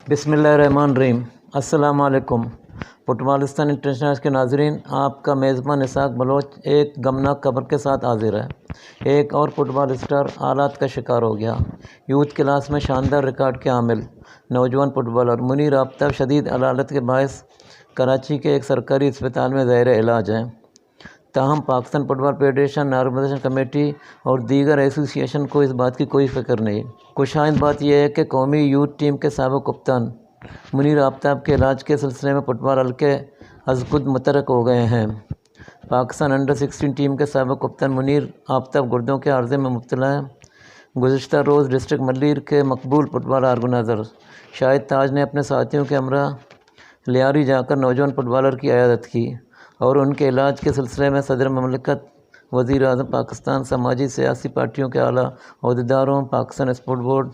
بسم اللہ الرحمن الرحیم۔ السلام علیکم۔ فٹبالستان انٹرنیشنل کے ناظرین، آپ کا میزبان اسحاق بلوچ ایک غمناک خبر کے ساتھ حاضر ہے۔ ایک اور فٹبال اسٹار حالات کا شکار ہو گیا۔ یوتھ کلاس میں شاندار ریکارڈ کے حامل نوجوان فٹبالر منیر آفتاب شدید علالت کے باعث کراچی کے ایک سرکاری اسپتال میں زیر علاج ہیں۔ تاہم Pakistan football federation, normalization committee اور دیگر ایسوسی ایشن کو اس بات کی کوئی فکر نہیں۔ خوشائند بات یہ ہے کہ قومی یوتھ ٹیم کے سابق کپتان منیر آفتاب کے علاج کے سلسلے میں فٹبال حلقے از خود متحرک ہو گئے ہیں۔ پاکستان انڈر-16 ٹیم کے سابق کپتان منیر آفتاب گردوں کے عارضے میں مبتلا ہیں۔ گزشتہ روز ڈسٹرکٹ ملیر کے مقبول فٹبال آرگنائزر شاہد تاج نے اپنے ساتھیوں کے ہمراہ لیاری جا کر نوجوان فٹبالر کی عیادت کی اور ان کے علاج کے سلسلے میں صدر مملکت، وزیر اعظم پاکستان، سماجی سیاسی پارٹیوں کے اعلیٰ عہدیداروں، Pakistan sport board,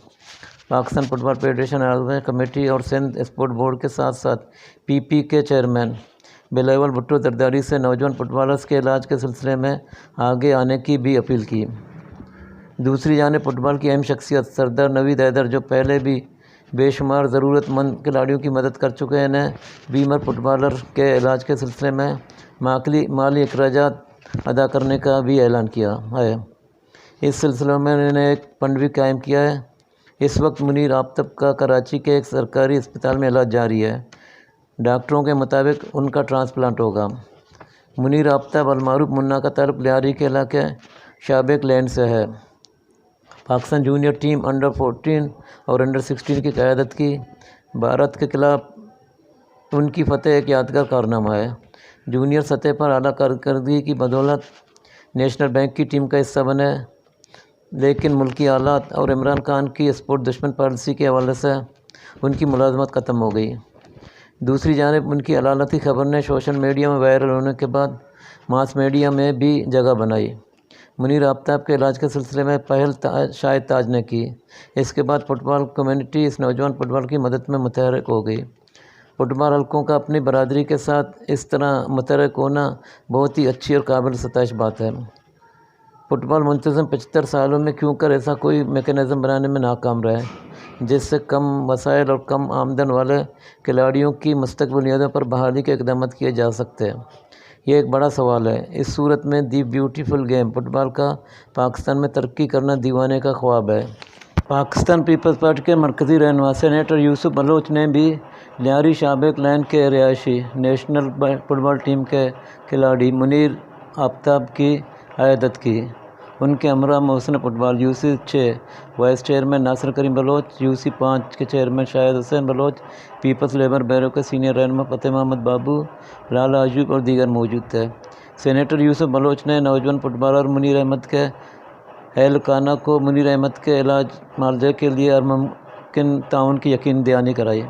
Pakistan football federation normalization committee اور سندھ اسپورٹ بورڈ کے ساتھ ساتھ پی کے چیئرمین بلاول بھٹو زرداری سے نوجوان فٹبالرز کے علاج کے سلسلے میں آگے آنے کی بھی اپیل کی۔ دوسری جانب فٹبال کی اہم شخصیت سردار نوید حیدر، جو پہلے بھی بے شمار ضرورت مند کھلاڑیوں کی مدد کر چکے ہیں، بیمار فٹبالر کے علاج کے سلسلے میں مالی اخراجات ادا کرنے کا بھی اعلان کیا ہے۔ اس سلسلے میں انہوں نے ایک فنڈ بھی قائم کیا ہے۔ اس وقت منیر آفتاب کا کراچی کے ایک سرکاری اسپتال میں علاج جاری ہے۔ ڈاکٹروں کے مطابق ان کا ٹرانسپلانٹ ہوگا۔ منیر آفتاب المعروف منا کا تعلق لیاری کے علاقے شابیک لینڈ سے ہے۔ پاکستان جونیئر ٹیم انڈر-14 اور انڈر-16 کی قیادت کی۔ بھارت کے خلاف ان کی فتح ایک یادگار کارنامہ ہے۔ جونیئر سطح پر اعلیٰ کارکردگی کی بدولت نیشنل بینک کی ٹیم کا حصہ بنے، لیکن ملکی حالات اور عمران خان کی اسپورٹ دشمن پالیسی کے حوالے سے ان کی ملازمت ختم ہو گئی۔ دوسری جانب ان کی علالتی خبر نے سوشل میڈیا میں وائرل ہونے کے بعد ماس میڈیا میں بھی جگہ بنائی۔ منیر آفتاب کے علاج کے سلسلے میں پہل شاہد تاج نے کی۔ اس کے بعد فٹبال کمیونٹی اس نوجوان فٹبال کی مدد میں متحرک ہو گئی۔ فٹبال حلقوں کا اپنی برادری کے ساتھ اس طرح متحرک ہونا بہت ہی اچھی اور قابل ستائش بات ہے۔ فٹبال منتظم 75 سالوں میں کیوں کر ایسا کوئی میکانزم بنانے میں ناکام رہے جس سے کم وسائل اور کم آمدن والے کھلاڑیوں کی مستقل بنیادوں پر بحالی کے اقدامات کیے جا سکتے ہیں؟ یہ ایک بڑا سوال ہے۔ اس صورت میں دی بیوٹیفل گیم فٹبال کا پاکستان میں ترقی کرنا دیوانے کا خواب ہے۔ پاکستان پیپلز پارٹی کے مرکزی رہنما سینیٹر یوسف بلوچ نے بھی لیاری شابیک لین کے رہائشی نیشنل فٹبال ٹیم کے کھلاڑی منیر آفتاب کی عیادت کی۔ ان کے ہمراہ محسن فٹبال UC6 وائس چیئرمین ناصر کریم بلوچ، UC5 کے چیئرمین شاہد حسین بلوچ، پیپلز لیبر بیورو کے سینئر رہنما فتح محمد بابو، لالا ایوب اور دیگر موجود تھے۔ سینیٹر یوسف بلوچ نے نوجوان فٹبالر منیر احمد کے اہلخانہ کو منیر احمد کے علاج معالجے کے لیے ہر ممکن تعاون کی یقین دہانی کرائی۔